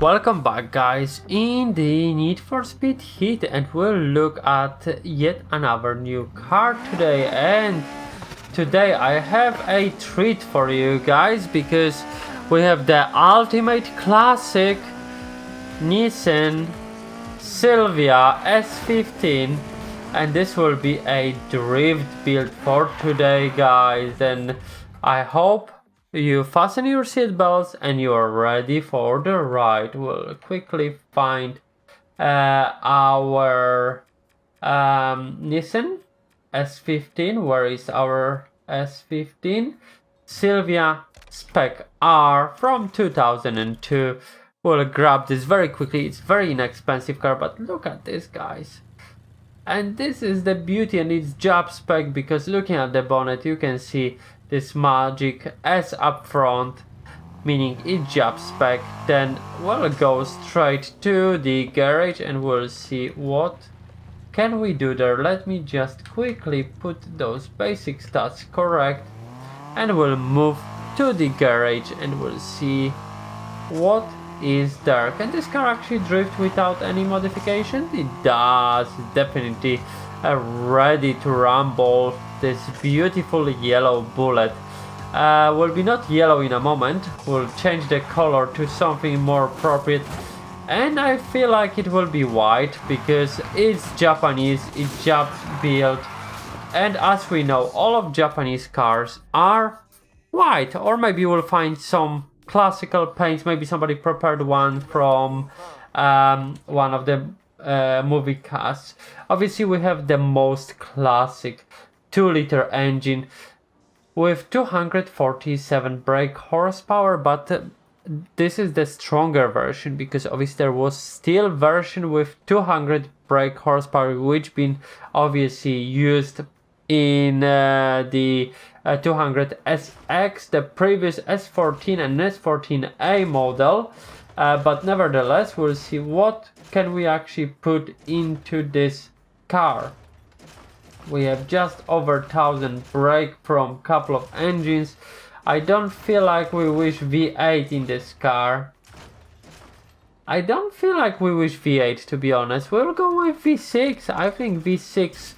Welcome back guys in the Need for Speed Heat, and we'll look at yet another new car today. And today I have a treat for you guys because we have the ultimate classic Nissan Silvia S15, and this will be a drift build for today guys. And I hope you fasten your seatbelts and you are ready for the ride. We'll quickly find our Nissan S15. Where is our S15? Silvia Spec-R from 2002. We'll grab this very quickly. It's very inexpensive car, but look at this guys. And this is the beauty, and it's job spec, because looking at the bonnet you can see this magic S up front, meaning it's job spec. Then we'll go straight to the garage and we'll see what can we do there. Let me just quickly put those basic stats correct, and we'll move to the garage and we'll see what is there. Can this car actually drift without any modification? It does. It's definitely ready to rumble. This beautiful yellow bullet will be not yellow in a moment. We'll change the color to something more appropriate, and I feel like it will be white because it's Japanese, it's Jap built, and as we know, all of Japanese cars are white. Or maybe we'll find some classical paints, maybe somebody prepared one from one of the movie casts. Obviously we have the most classic 2-liter engine with 247 brake horsepower, but this is the stronger version, because obviously there was still version with 200 brake horsepower, which been obviously used in the 200SX, the previous S14 and S14A model. But nevertheless, we'll see what can we actually put into this car. We have just over 1000 brake from couple of engines. I don't feel like we wish V8 in this car. I don't feel like we wish V8, to be honest. We'll go with V6. I think V6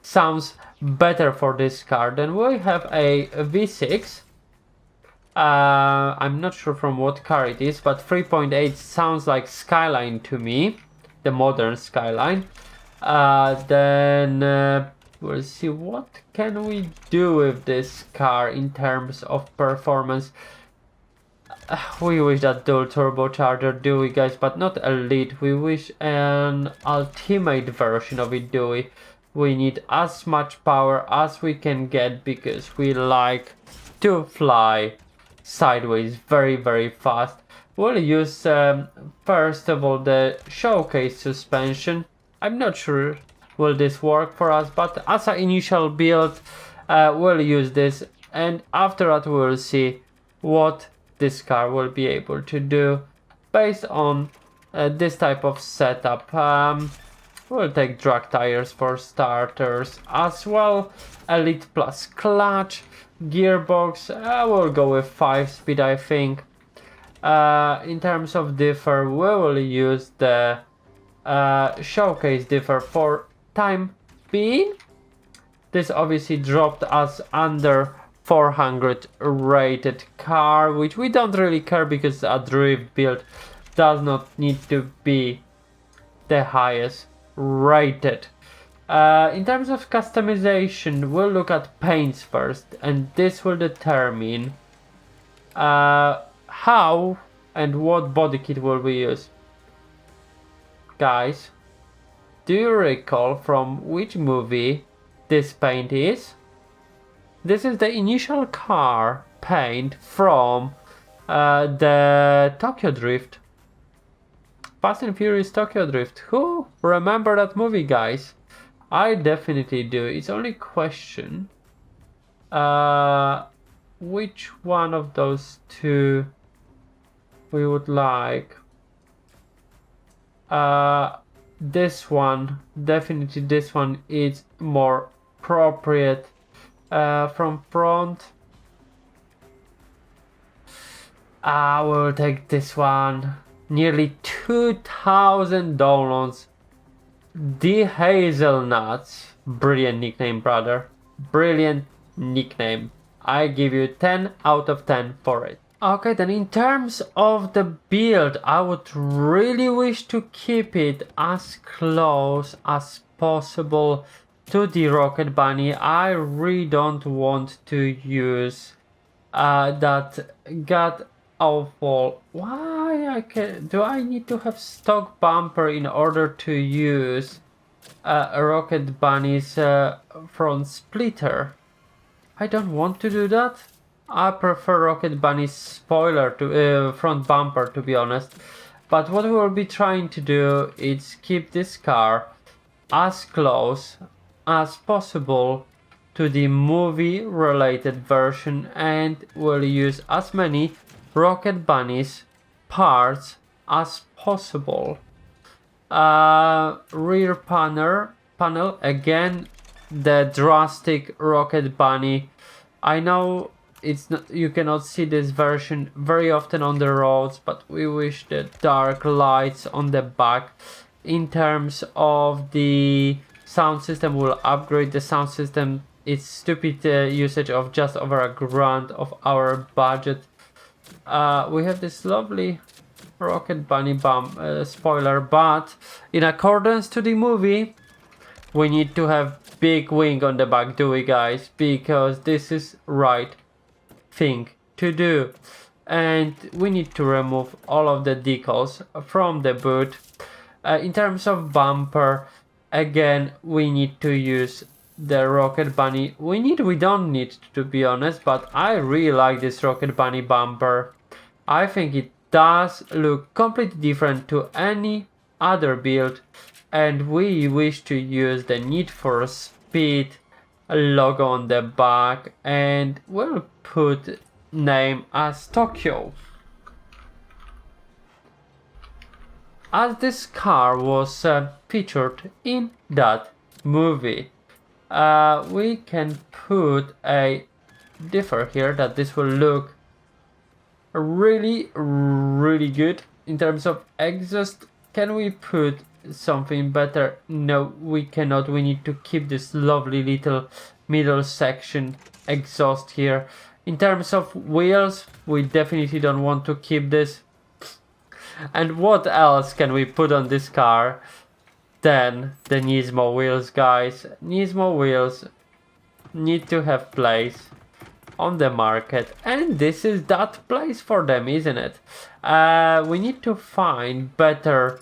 sounds better for this car. Then we have a V6. I'm not sure from what car it is, but 3.8 sounds like Skyline to me, the modern Skyline. Then we'll see what can we do with this car in terms of performance. We wish that dual turbocharger, do we guys? But not elite. We wish an ultimate version of it, do we? We need as much power as we can get because we like to fly sideways very fast. We'll use first of all the showcase suspension. I'm not sure will this work for us, but as an initial build we'll use this, and after that we'll see what this car will be able to do based on this type of setup. We'll take drag tires for starters as well, elite plus clutch, gearbox, we'll go with 5-speed I think. In terms of differ, we will use the showcase differ for time being. This obviously dropped us under 400 rated car, which we don't really care because a drift build does not need to be the highest rated. In terms of customization, we'll look at paints first, and this will determine how and what body kit will we use. Guys, do you recall from which movie this paint is? This is the initial car paint from the Tokyo Drift. Fast and Furious Tokyo Drift. Who remember that movie, guys? I definitely do. It's only question which one of those two we would like. This one, definitely this one is more appropriate. From front, I will take this one. nearly 2,000 downloads. The Hazelnuts. Brilliant nickname, brother. Brilliant nickname. I give you 10 out of 10 for it. Okay, then in terms of the build, I would really wish to keep it as close as possible to the Rocket Bunny. I really don't want to use that god awful. Why do I need to have stock bumper in order to use Rocket Bunny's front splitter? I don't want to do that. I prefer Rocket Bunny's spoiler to front bumper, to be honest. But what we'll be trying to do is keep this car as close as possible to the movie related version, and we'll use as many Rocket Bunny's parts as possible. Rear panel again, the drastic Rocket Bunny. I know it's not, you cannot see this version very often on the roads, but we wish the dark lights on the back. In terms of the sound system, we'll upgrade the sound system. It's stupid usage of just over $1,000 of our budget. We have this lovely Rocket Bunny spoiler, but in accordance to the movie, we need to have big wing on the back, do we guys? Because this is right thing to do. And we need to remove all of the decals from the boot. In terms of bumper, again, we need to use the Rocket Bunny. We don't need, to be honest, but I really like this Rocket Bunny bumper. I think it does look completely different to any other build, and we wish to use the Need for Speed logo on the back, and we'll put name as Tokyo. As this car was featured in that movie, we can put a differ here that this will look really good. In terms of exhaust, can we put something better? No, we cannot. We need to keep this lovely little middle section exhaust here. In terms of wheels, we definitely don't want to keep this. And what else can we put on this car than the Nismo wheels, guys? Nismo wheels need to have place on the market, and this is that place for them, isn't it? We need to find better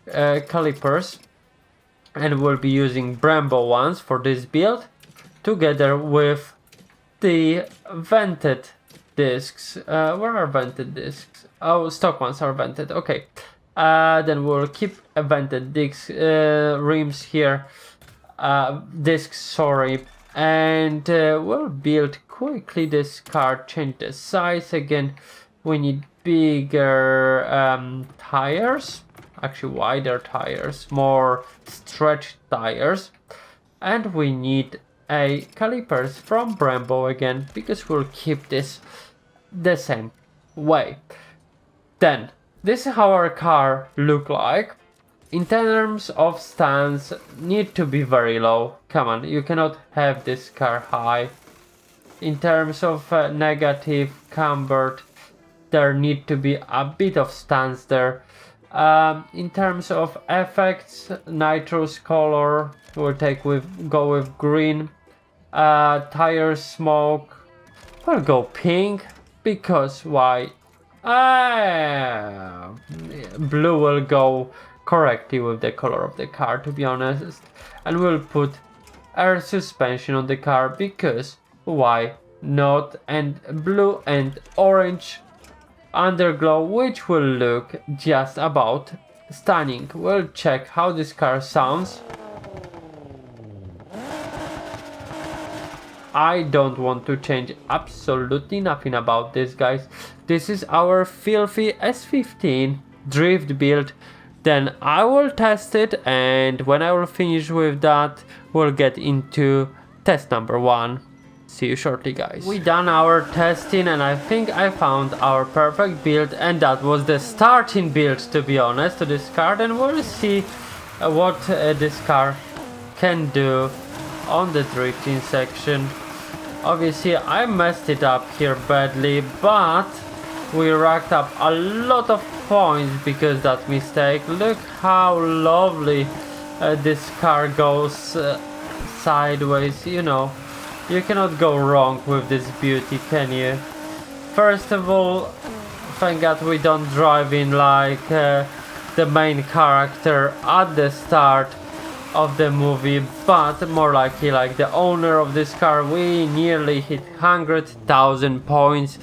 calipers, and we'll be using Brembo ones for this build, together with the vented discs. Where are vented discs? Oh, stock ones are vented. Okay. Then we'll keep vented discs, rims here, discs, sorry, and we'll build quickly this car. Change the size again. We need bigger tires, actually wider tires, more stretched tires, and we need a calipers from Brembo again, because we'll keep this the same way. Then this is how our car look like. In terms of stance, need to be very low. Come on, you cannot have this car high. In terms of negative cambered, there need to be a bit of stance there. In terms of effects, nitrous color, we'll go with green. Tire smoke, we'll go pink, because why? Blue will go correctly with the color of the car, to be honest. And we'll put air suspension on the car, because why not? And blue and orange underglow, which will look just about stunning. We'll check how this car sounds. I don't want to change absolutely nothing about this, guys. This is our filthy S15 drift build. Then I will test it, and when I will finish with that, we'll get into test number 1. See you shortly, guys. We done our testing and I think I found our perfect build, and that was the starting build, to be honest, to this car. And we'll see what this car can do on the drifting section. Obviously I messed it up here badly, but we racked up a lot of points because that mistake. Look how lovely this car goes sideways, you know. You cannot go wrong with this beauty, can you? First of all, thank God we don't drive in like the main character at the start of the movie, but more likely like the owner of this car. We nearly hit 100,000 points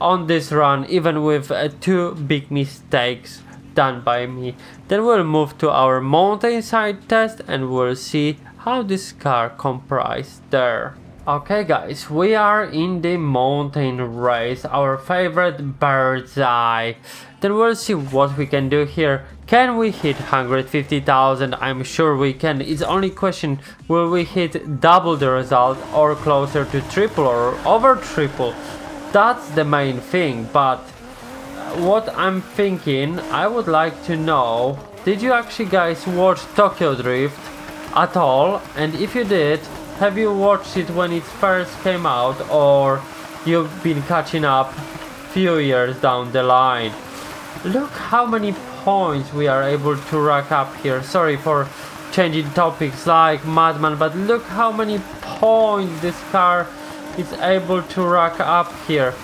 on this run, even with 2 big mistakes done by me. Then we'll move to our mountainside test and we'll see how this car comprised there. Okay guys, we are in the mountain race, our favorite bird's eye. Then we'll see what we can do here. Can we hit 150,000? I'm sure we can. It's only question, will we hit double the result or closer to triple or over triple? That's the main thing. But what I'm thinking, I would like to know, did you actually guys watch Tokyo Drift at all? And if you did, have you watched it when it first came out, or you've been catching up few years down the line? Look how many points we are able to rack up here. Sorry for changing topics like madman, but look how many points this car is able to rack up here.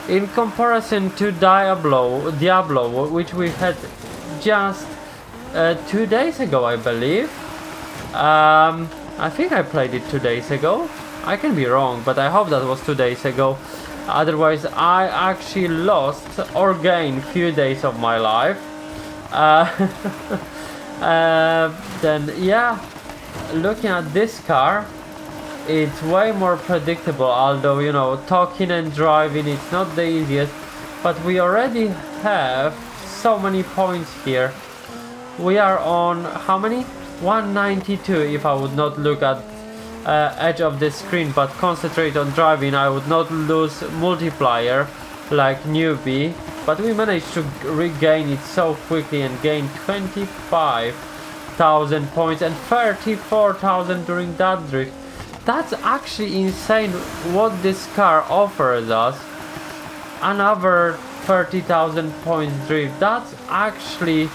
In comparison to Diablo, which we had just 2 days ago, I believe. I think I played it 2 days ago. I can be wrong, but I hope that was 2 days ago. Otherwise, I actually lost or gained few days of my life. Then yeah, looking at this car, it's way more predictable. Although, you know, talking and driving, it's not the easiest. But we already have so many points here. We are on how many? 192. If I would not look at edge of the screen but concentrate on driving, I would not lose multiplier like newbie. But we managed to regain it so quickly and gain 25,000 points and 34,000 during that drift. That's actually insane what this car offers us. Another 30,000 points drift. That's actually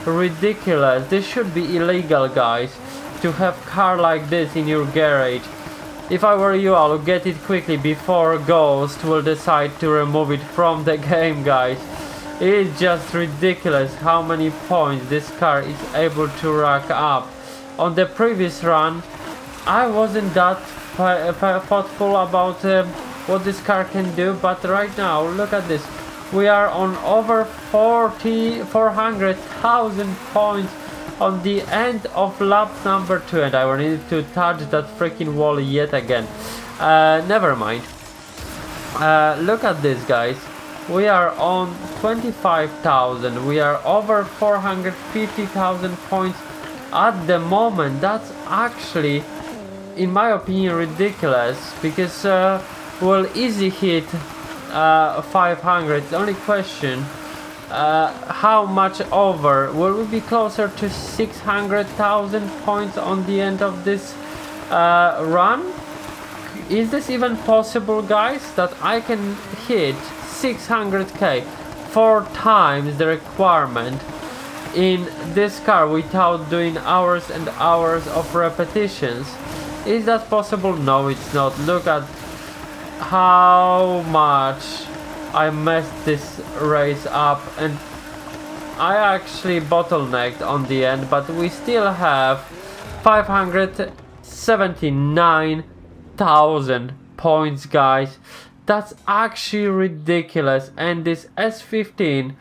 ridiculous. This should be illegal, guys, to have car like this in your garage. If I were you, I'll get it quickly before Ghost will decide to remove it from the game, guys. It's just ridiculous how many points this car is able to rack up. On the previous run, I wasn't that thoughtful about what this car can do, but right now, look at this. We are on over 400,000 points on the end of lap number 2, and I will need to touch that freaking wall yet again. Never mind. Look at this, guys. We are on 25,000. We are over 450,000 points at the moment. That's actually, in my opinion, ridiculous, because we'll easy hit 500. The only question, how much over? Will we be closer to 600,000 points on the end of this run? Is this even possible, guys, that I can hit 600k, 4 times the requirement in this car without doing hours and hours of repetitions? Is that possible? No, it's not. Look at how much I messed this race up, and I actually bottlenecked on the end, but we still have 579,000 points, guys. That's actually ridiculous. And this S15,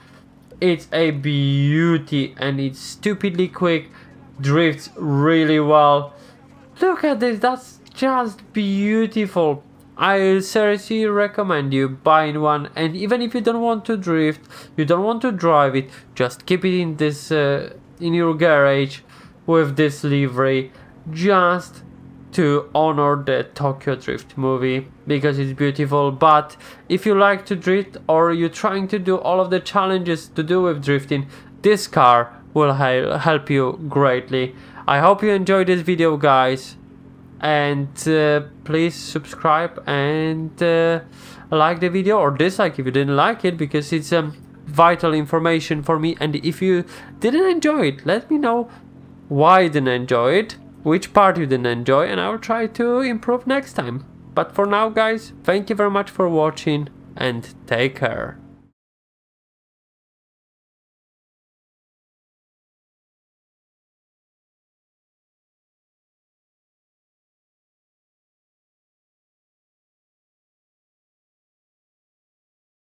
it's a beauty, and it's stupidly quick, drifts really well. Look at this, that's just beautiful. I seriously recommend you buying one, and even if you don't want to drift, you don't want to drive it, just keep it in this in your garage with this livery. Just to honor the Tokyo Drift movie because it's beautiful. But if you like to drift or you're trying to do all of the challenges to do with drifting, this car will help you greatly. I hope you enjoyed this video, guys, and please subscribe and like the video or dislike if you didn't like it, because it's vital information for me. And if you didn't enjoy it, let me know why you didn't enjoy it, which part you didn't enjoy, and I will try to improve next time. But for now, guys, thank you very much for watching and take care.